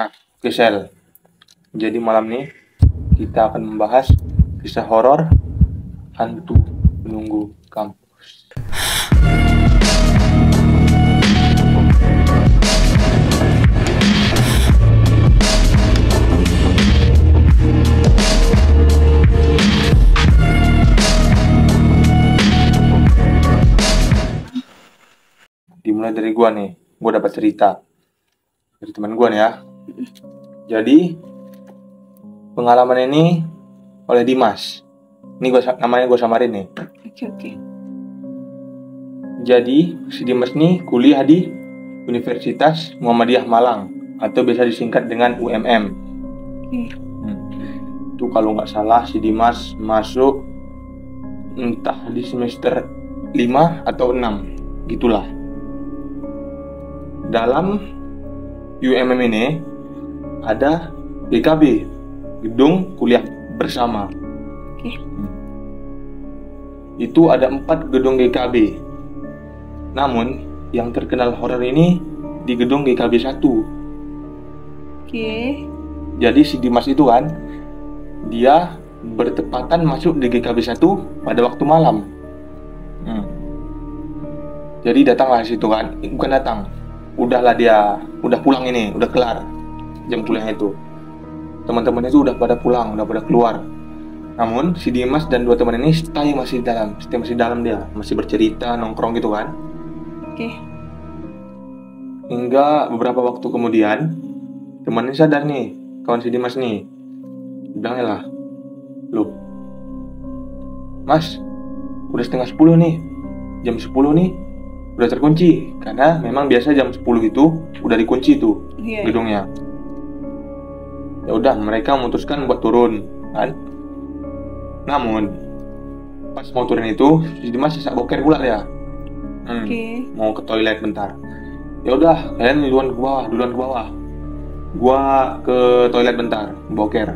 Oke Sel, jadi malam ini kita akan membahas kisah horor hantu penunggu kampus. Dimulai dari gua nih, gua dapat cerita dari teman gua nih ya. Jadi pengalaman ini oleh Dimas. Ini namanya gua samarin nih. Oke. Jadi si Dimas nih kuliah di Universitas Muhammadiyah Malang atau biasa disingkat dengan UMM. Oke. Itu kalau nggak salah si Dimas masuk entah di semester 5 atau 6 gitulah. Dalam UMM ini ada GKB, gedung kuliah bersama. Oke. Itu ada 4 gedung GKB. Namun yang terkenal horor ini di gedung GKB 1. Oke. Jadi si Dimas itu kan dia bertepatan masuk di GKB 1 pada waktu malam. Jadi datanglah situ kan, bukan datang. Udah pulang ini, udah kelar jam kuliahnya itu. Teman-teman itu udah pada pulang, udah pada keluar. Namun si Dimas dan 2 teman ini stay masih dalam dia, masih bercerita, nongkrong gitu kan. Oke. Hingga beberapa waktu kemudian temannya sadar nih, kawan si Dimas nih. Bilangnya lah, "Loh, Mas, udah setengah 10 nih, jam 10 nih udah terkunci." Karena memang biasa jam 10 itu udah dikunci tuh gedungnya. Ya udah, mereka memutuskan buat turun kan. Namun pas mau turun itu si Dimas sesak boker pula ya. Oke. Mau ke toilet bentar. Ya udah, kalian duluan ke bawah. Gua ke toilet bentar, boker.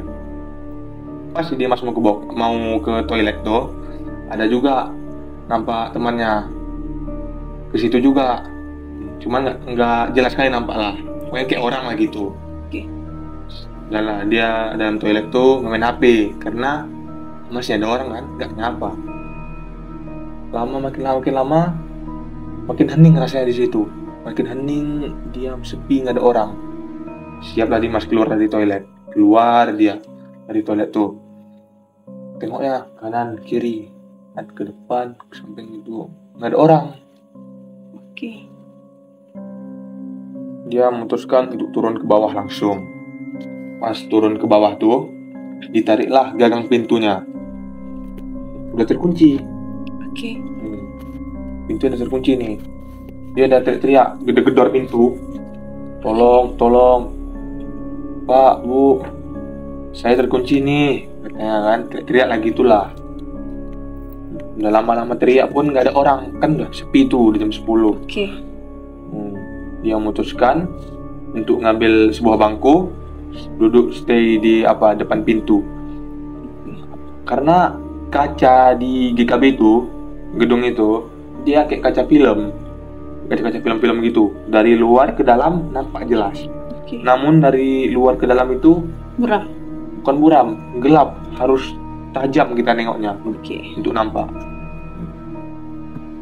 Pas si Dimas mau ke toilet tuh, ada juga nampak temannya ke situ juga. Cuma nggak jelas sekali nampak lah. Pokoknya kayak orang lah gitu. Oke. Lah dia dalam toilet tuh main HP karena masih ada orang kan, nggak nyapa. Makin lama makin hening rasanya di situ. Makin hening, diam, sepi, nggak ada orang. Siaplah Dimas keluar dari toilet. Keluar dia dari toilet tuh. Tengoknya kanan, kiri, ke depan, ke samping itu nggak ada orang. Oke. Dia memutuskan untuk turun ke bawah langsung. Pas turun ke bawah tuh, ditariklah gagang pintunya. Udah terkunci. Oke. Pintu udah terkunci nih. Dia udah teriak, gedor pintu. Tolong, Pak, Bu, saya terkunci nih, katanya kan. Teriak lagi itulah. Udah lama-lama teriak pun nggak ada orang, kan udah sepi tuh di jam 10. Oke. Dia memutuskan untuk ngambil sebuah bangku, duduk stay di depan pintu. Karena kaca di GKB itu, gedung itu, dia kayak kaca film gitu. Dari luar ke dalam nampak jelas. Oke. Namun dari luar ke dalam itu Buram. bukan buram, gelap, harus tajam kita nengoknya Oke. untuk nampak.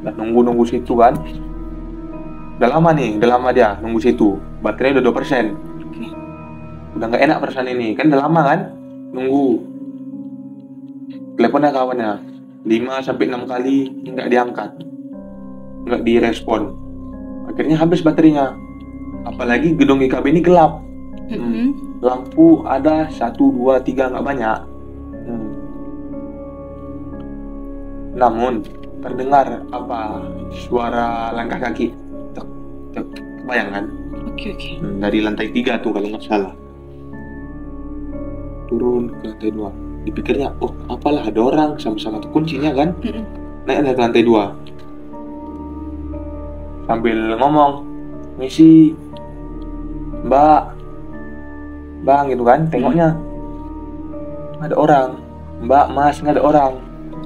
Dan nunggu situ kan. Udah lama dia nunggu situ. Baterainya udah 2%. Oke. Udah nggak enak perasaan ini, kan udah lama kan nunggu. Teleponnya kawannya 5-6 kali nggak diangkat, nggak direspon. Akhirnya habis baterainya. Apalagi gedung GKB ini gelap. Lampu ada 1, 2, 3, nggak banyak. Namun terdengar suara langkah kaki. Tek, bayangkan. Oke. Dari lantai 3 tuh kalau nggak salah. Turun ke lantai 2. Dipikirnya, oh apalah ada orang, sama-sama tuh kuncinya kan. Naik ke lantai 2. Sambil ngomong, "Misi, Mbak, Bang," gitu kan. Tengoknya nggak ada orang. "Mbak, Mas, nggak ada orang."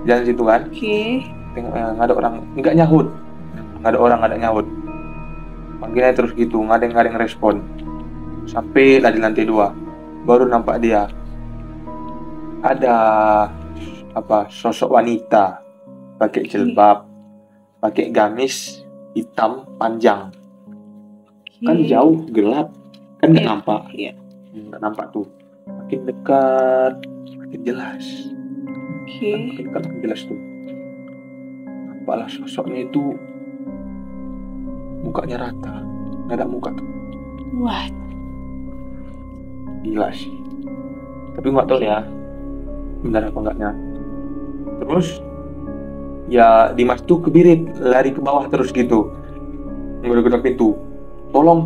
Jalan situ kan. Oke. Tengoknya nggak ada orang, nggak nyahut. Nggak ada orang, nggak ada nyahut. Panggilnya terus gitu, nggak ada yang respon. Sampai lah di lantai 2, baru nampak dia. Ada sosok wanita pakai jilbab, pakai gamis hitam panjang. Kan jauh, gelap, kan nggak nampak. Nggak nampak tuh. Makin dekat, makin jelas. Makin dekat, makin jelas tuh. Nampaklah sosoknya itu mukanya rata, nggak ada muka tuh. What? Gila sih. Tapi nggak tahu ya benar apa enggaknya. Terus ya Dimas tuh kebirit, lari ke bawah terus gitu, ngedok-ngedok pintu. Tolong,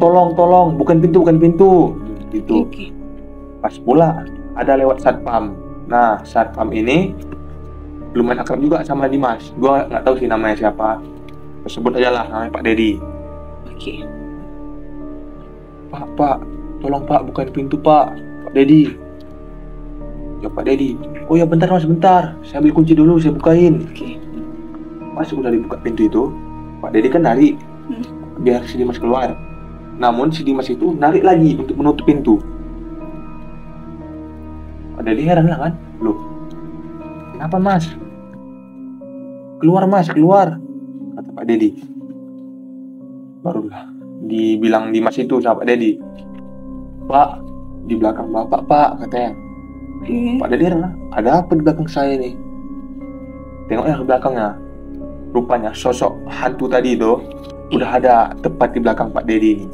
bukan pintu gitu. Pas pula ada lewat satpam. Nah, satpam ini lumayan akrab juga sama Dimas. Gua nggak tahu sih namanya siapa. Sebut aja lah namanya Pak Dedi. Pak, tolong Pak, bukain pintu Pak Dedi. Ya Pak Dedi. Oh ya bentar Mas, bentar. Saya ambil kunci dulu, saya bukain. Pas udah dibuka pintu itu, Pak Dedi kan narik biar si Dimas keluar. Namun si Dimas itu narik lagi untuk menutup pintu. Pak Dedi heran lah kan, loh, kenapa Mas? Keluar Mas, keluar, kata Pak Dedi. Barulah dibilang Dimas itu sama Pak Dedi. Pak, di belakang Bapak Pak, katanya. Pak Dedi heran lah, ada apa di belakang saya nih? Tengoknya ke belakangnya. Rupanya sosok hantu tadi itu udah ada tepat di belakang Pak Dedi ini.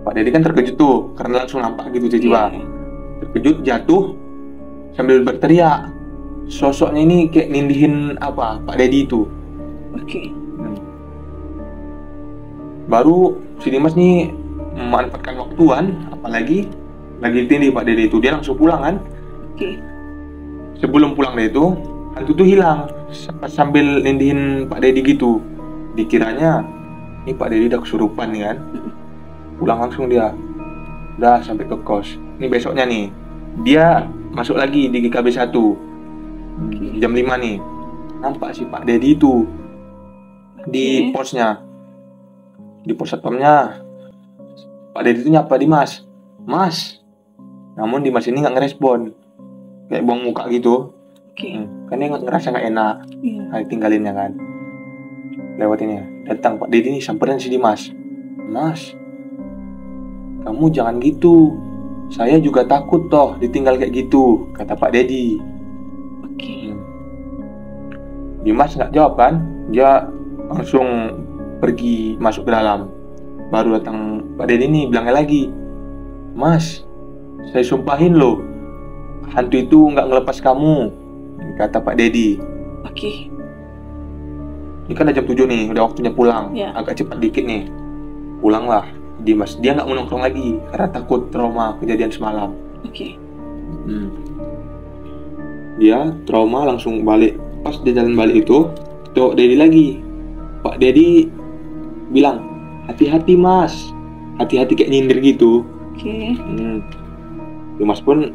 Pak Dedi kan terkejut tuh karena langsung nampak gitu tiba-tiba. Terkejut, jatuh sambil berteriak. Sosoknya ini kayak nindihin Pak Dedi itu. Baru si Dimas nih memanfaatkan waktuan, apalagi lagi tindih Pak Dedi itu, dia langsung pulang kan. Sebelum pulang dia itu, hantu tuh hilang sambil nindihin Pak Dedi gitu. Dikiranya ini Pak Dedi udah kesurupan nih kan. Pulang langsung dia. Udah sampai ke kos. Ini besoknya nih, dia masuk lagi di GKB 1 jam 5 nih. Nampak si Pak Dedi itu di posnya, di pos satpamnya. Pak Dedi itu nyapa Dimas, Mas. Namun Dimas ini nggak ngerespon, kayak buang muka gitu. Kan dia ngerasa nggak enak, tinggalinnya kan. Lewatinnya, datang Pak Dedi nih, samperin si Dimas. Mas, kamu jangan gitu. Saya juga takut toh ditinggal kayak gitu, kata Pak Dedi. Dimas nggak jawab kan, dia langsung pergi masuk ke dalam. Baru datang Pak Dedi nih, bilangnya lagi, Mas, saya sumpahin loh, hantu itu nggak ngelepas kamu, kata Pak Dedi. Ini kan udah jam 7 nih, udah waktunya pulang. Agak cepat dikit nih, pulanglah Dimas. Dia nggak mau nongkrong lagi karena takut trauma kejadian semalam. Dia trauma langsung balik. Pas di jalan balik itu, tuh Dedi lagi. Pak Dedi bilang, hati-hati Mas, hati-hati, kayak nyindir gitu. Dimas pun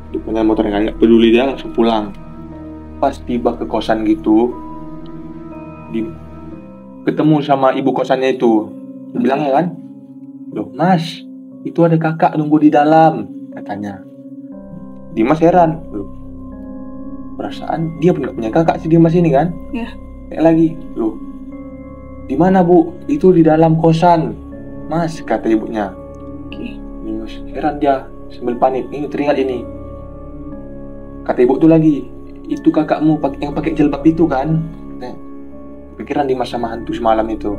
depannya motornya nggak peduli, dia langsung pulang. Pas tiba ke kosan gitu, ketemu sama ibu kosannya itu. Bilangnya kan, loh Mas, itu ada kakak nunggu di dalam, katanya. Dimas heran, loh, perasaan dia nggak punya kakak si Dimas ini kan. Kayak lagi, loh, di mana Bu? Itu di dalam kosan Mas, kata ibunya. Dimas heran, dia sambil panik, ini teringat ini. Kata ibu tuh lagi, itu kakakmu yang pakai jilbab itu kan. Pikiran Dimas sama hantu semalam itu.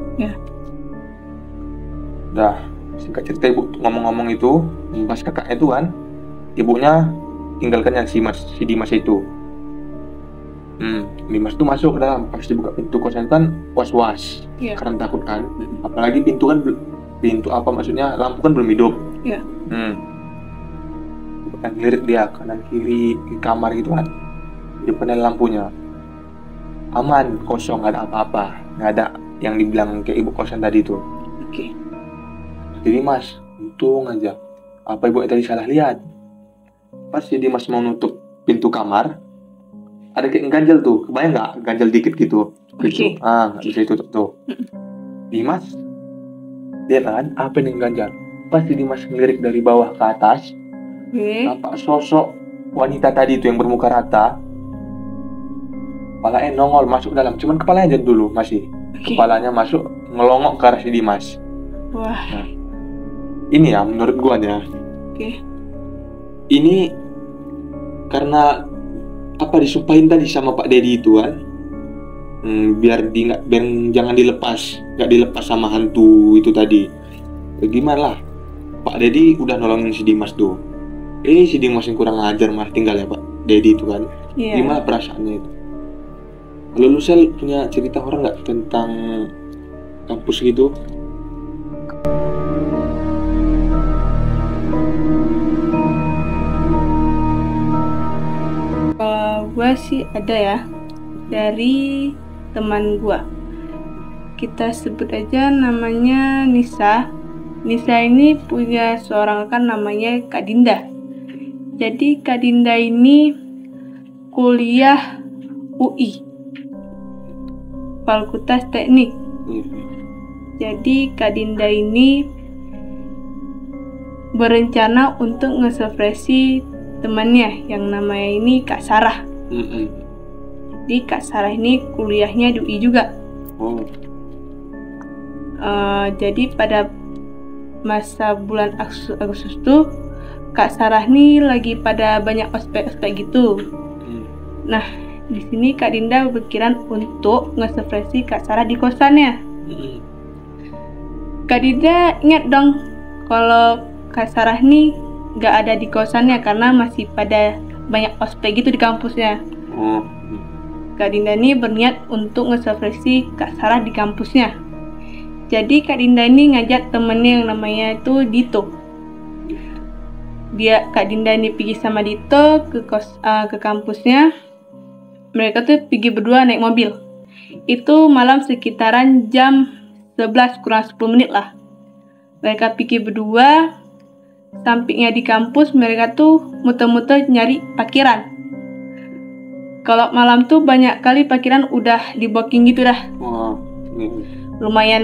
Dah, singkat cerita ibu ngomong-ngomong itu, pas kakaknya itu kan, ibunya tinggalkan yang si Dimas itu. Dimas tuh masuk ke dalam. Pas dibuka pintu kosan kan was-was, karena takut kan. Apalagi pintu apa maksudnya, lampu kan belum hidup. Kan lirik dia kanan kiri ke kamar gitu kan, di depan lampunya aman, kosong, nggak ada apa-apa, nggak ada yang dibilang kayak ibu kosan tadi tuh. Jadi Mas, untung aja apa ibu tadi salah lihat. Pas jadi Mas mau nutup pintu kamar, ada kayak ganjel tuh, kebayang nggak, ganjel dikit gitu. Nggak bisa ditutup tuh. Dimas Lihat kan apa yang ganjal. Pas si Dimas ngelirik dari bawah ke atas, Oke. nampak sosok wanita tadi itu yang bermuka rata. Kepalanya nongol masuk dalam, cuman kepalanya aja dulu masih. Oke. Kepalanya masuk ngelongok ke arah si Dimas. Wah. Nah, ini ya menurut gua ya. Oke. Ini karena apa disumpahin tadi sama Pak Dedi itu kan. Biar jangan nggak dilepas sama hantu itu tadi. Gimana lah, Pak Dedi udah nolongin si Dimas tuh. Si Dimas yang kurang ajar malah tinggal ya Pak Dedi itu kan. Iya. Gimana perasaannya itu? Kalau lu Sel punya cerita horor nggak tentang kampus gitu? Kalau gue sih ada ya, dari teman gue. Kita sebut aja namanya Nisa. Nisa ini punya seorang rekan namanya Kak Dinda. Jadi Kak Dinda ini kuliah UI, Fakultas Teknik. Jadi Kak Dinda ini berencana untuk ngesurpresi temannya yang namanya ini Kak Sarah. Jadi Kak Sarah ini kuliahnya di UI juga. Jadi pada masa bulan Agustus tuh Kak Sarah nih lagi pada banyak ospek gitu. Nah, di sini Kak Dinda berpikiran untuk ngesurpresi Kak Sarah di kosannya. Kak Dinda ingat dong kalau Kak Sarah nih nggak ada di kosannya karena masih pada banyak ospek gitu di kampusnya. Kak Dinda nih berniat untuk ngesurpresi Kak Sarah di kampusnya. Jadi Kak Dinda ini ngajak temennya yang namanya itu Dito. Kak Dinda ini pergi sama Dito ke kampusnya. Mereka tuh pergi berdua naik mobil. Itu malam sekitaran jam 11 kurang 10 menit lah. Mereka pergi berdua. Sampingnya di kampus mereka tuh muter-muter nyari parkiran. Kalau malam tuh banyak kali parkiran udah di booking gitu dah. Lumayan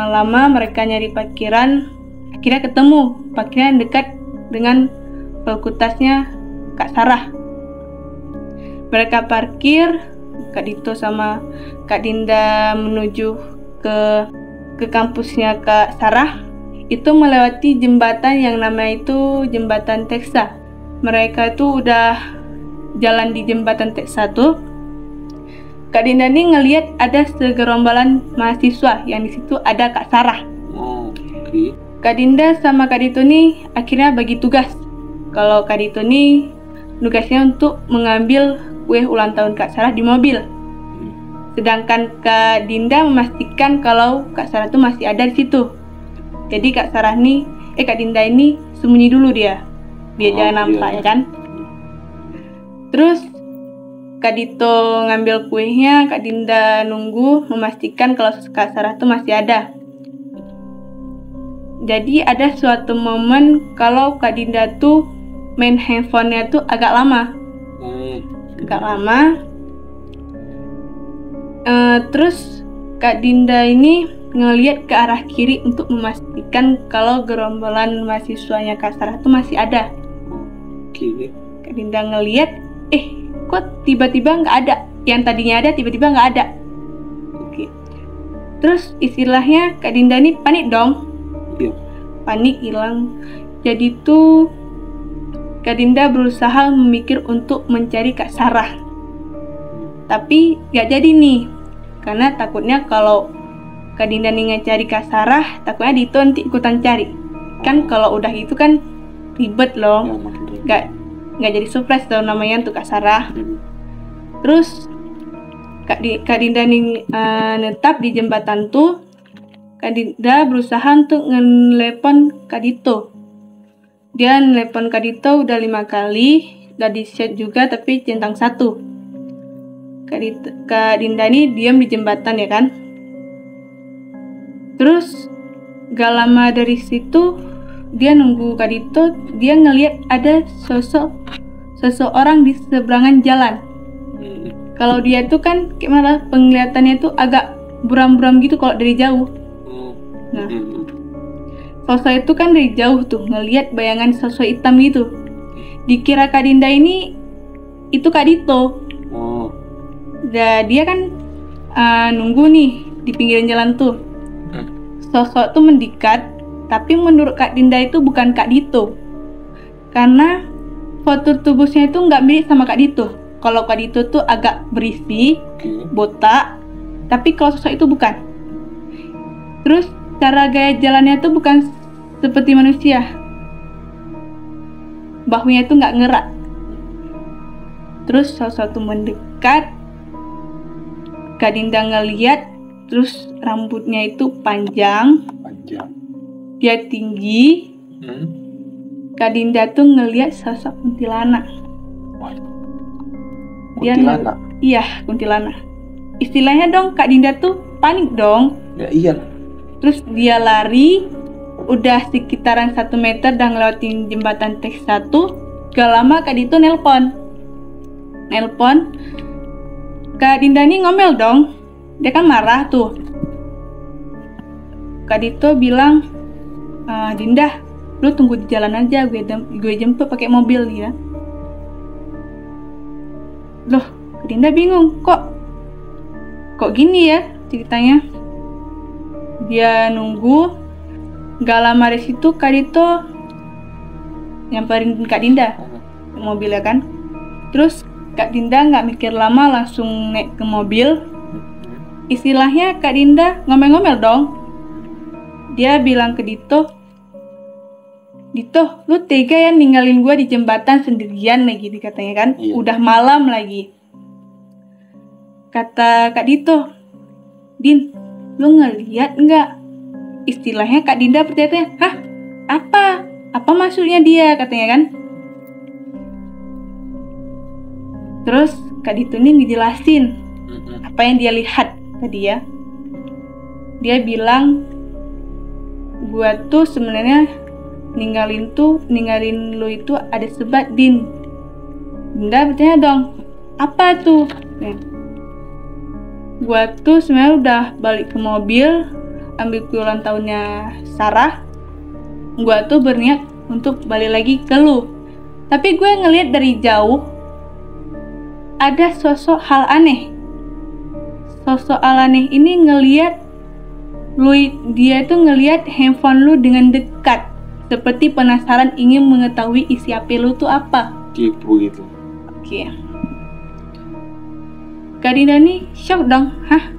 lama mereka nyari parkiran. Akhirnya ketemu parkiran dekat dengan fakultasnya Kak Sarah. Mereka parkir, Kak Dito sama Kak Dinda menuju ke kampusnya Kak Sarah. Itu melewati jembatan yang namanya itu jembatan Teksa. Mereka itu udah jalan di jembatan Teksa tuh. Kak Dinda nih ngelihat ada segerombolan mahasiswa yang di situ ada Kak Sarah. Kak Dinda sama Kak Dito nih akhirnya bagi tugas. Kalau Kak Dito nih tugasnya untuk mengambil kue ulang tahun Kak Sarah di mobil. Sedangkan Kak Dinda memastikan kalau Kak Sarah tuh masih ada di situ. Jadi Kak Dinda ini sembunyi dulu dia, biar jangan nampak ya kan. Terus Kak Dito ngambil kuenya, Kak Dinda nunggu memastikan kalau Kak Sarah tuh masih ada. Jadi ada suatu momen kalau Kak Dinda tuh main handphonenya tuh agak lama. Terus Kak Dinda ini ngelihat ke arah kiri untuk memastikan kalau gerombolan mahasiswanya Kak Sarah tuh masih ada. Kak Dinda ngelihat, kok tiba-tiba nggak ada? Yang tadinya ada tiba-tiba nggak ada. Terus istilahnya Kak Dinda ini panik dong. Panik hilang. Jadi tuh Kak Dinda berusaha memikir untuk mencari Kak Sarah. Tapi gak jadi nih, karena takutnya kalau Kak Dinda nih ngecari Kak Sarah, takutnya Dito nanti ikutan cari. Kan kalau udah itu kan ribet loh, gak jadi surprise loh namanya untuk Kak Sarah. Terus Kak Dinda nih netap di jembatan tuh. Kak Dinda berusaha untuk ngelepon Kak Dito. Dia nelepon Kak Dito udah 5 kali, udah di chat juga tapi centang 1. Kak Dinda ini diam di jembatan ya kan. Terus gak lama dari situ dia nunggu Kak Dito, dia ngelihat ada seseorang di seberangan jalan. Kalau dia tuh kan gimana penglihatannya tuh agak buram-buram gitu kalau dari jauh. Nah, sosok itu kan dari jauh tuh ngelihat bayangan sosok hitam gitu. Dikira Kak Dinda ini itu Kak Dito. Dia kan nunggu nih di pinggiran jalan tuh. Sosok tuh mendekat, tapi menurut Kak Dinda itu bukan Kak Dito. Karena foto tubuhnya itu nggak mirip sama Kak Dito. Kalau Kak Dito tuh agak berisi, botak, tapi kalau sosok itu bukan. Terus cara gaya jalannya tuh bukan seperti manusia. Bahunya itu nggak ngerak. Terus sosok itu mendekat, Kak Dinda ngeliat, terus rambutnya itu panjang. Dia tinggi. Kak Dinda tuh ngeliat sosok kuntilanak. Kuntilanak? Iya, kuntilanak. Istilahnya dong, Kak Dinda tuh panik dong. Ya iya. Terus dia lari, udah sekitaran 1 meter dan ngelewatin jembatan T1. Gak lama Kak Dito nelpon. Kak Dinda nih ngomel dong. Dia kan marah tuh. Kak Dito bilang, Dinda, lu tunggu di jalan aja, gue jemput pakai mobil nih ya. Loh, Kak Dinda bingung, kok gini ya ceritanya. Dia nunggu, gak lama dari situ Kak Dito nyamperin Kak Dinda mobil ya kan. Terus Kak Dinda gak mikir lama langsung naik ke mobil. Istilahnya Kak Dinda ngomel-ngomel dong. Dia bilang ke Dito, lu tega ya ninggalin gua di jembatan sendirian lagi, katanya kan. Iya. Udah malam lagi. Kata Kak Dito, Din, lu ngeliat nggak? Istilahnya Kak Dinda bertanya, hah? Apa maksudnya dia, katanya kan. Terus Kak Dito ini ngejelasin apa yang dia lihat tadi ya. Dia bilang, gua tuh sebenarnya ninggalin lu itu ada sebab, Din. Dinda bertanya dong, apa tuh? Gua tuh sebenarnya udah balik ke mobil ambil kue ulang tahunnya Sarah. Gua tuh berniat untuk balik lagi ke lu, tapi gue ngelihat dari jauh ada sosok hal aneh. Sosok hal aneh ini ngelihat dia tuh ngelihat handphone lu dengan dekat, seperti penasaran ingin mengetahui isi HP lu tuh apa. Tipu gitu. Oke. Kak Dinda nih shock dong. Hah?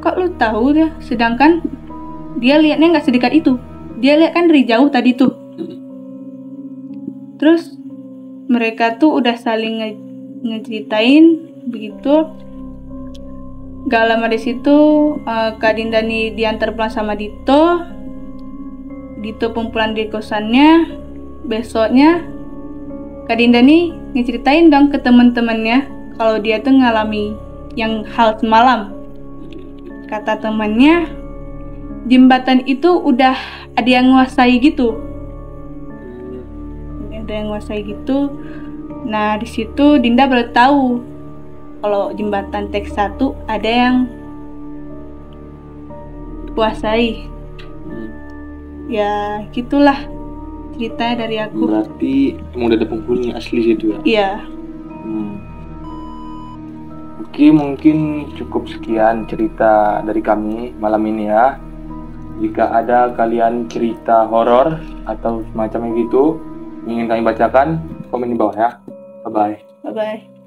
Kok lu tahu ya? Sedangkan dia lihatnya nggak sedekat itu. Dia lihat kan dari jauh tadi tuh. Terus mereka tuh udah saling ngeceritain begitu. Gak lama dari situ Kak Dinda nih diantar pulang sama Dito. Dito pun pulang di kosannya. Besoknya Kak Dinda nih ngeceritain dong ke teman-temannya kalau dia tuh ngalami yang hal semalam. Kata temannya, jembatan itu udah ada yang nguasai gitu. Nah, di situ Dinda baru tahu kalau jembatan T1 ada yang kuasai. Ya, gitulah cerita dari aku. Berarti emang udah ada penghuninya asli situ ya? Iya. Oke, mungkin cukup sekian cerita dari kami malam ini ya. Jika ada kalian cerita horor atau semacamnya gitu ingin kami bacakan, komen di bawah ya. Bye-bye. Bye-bye.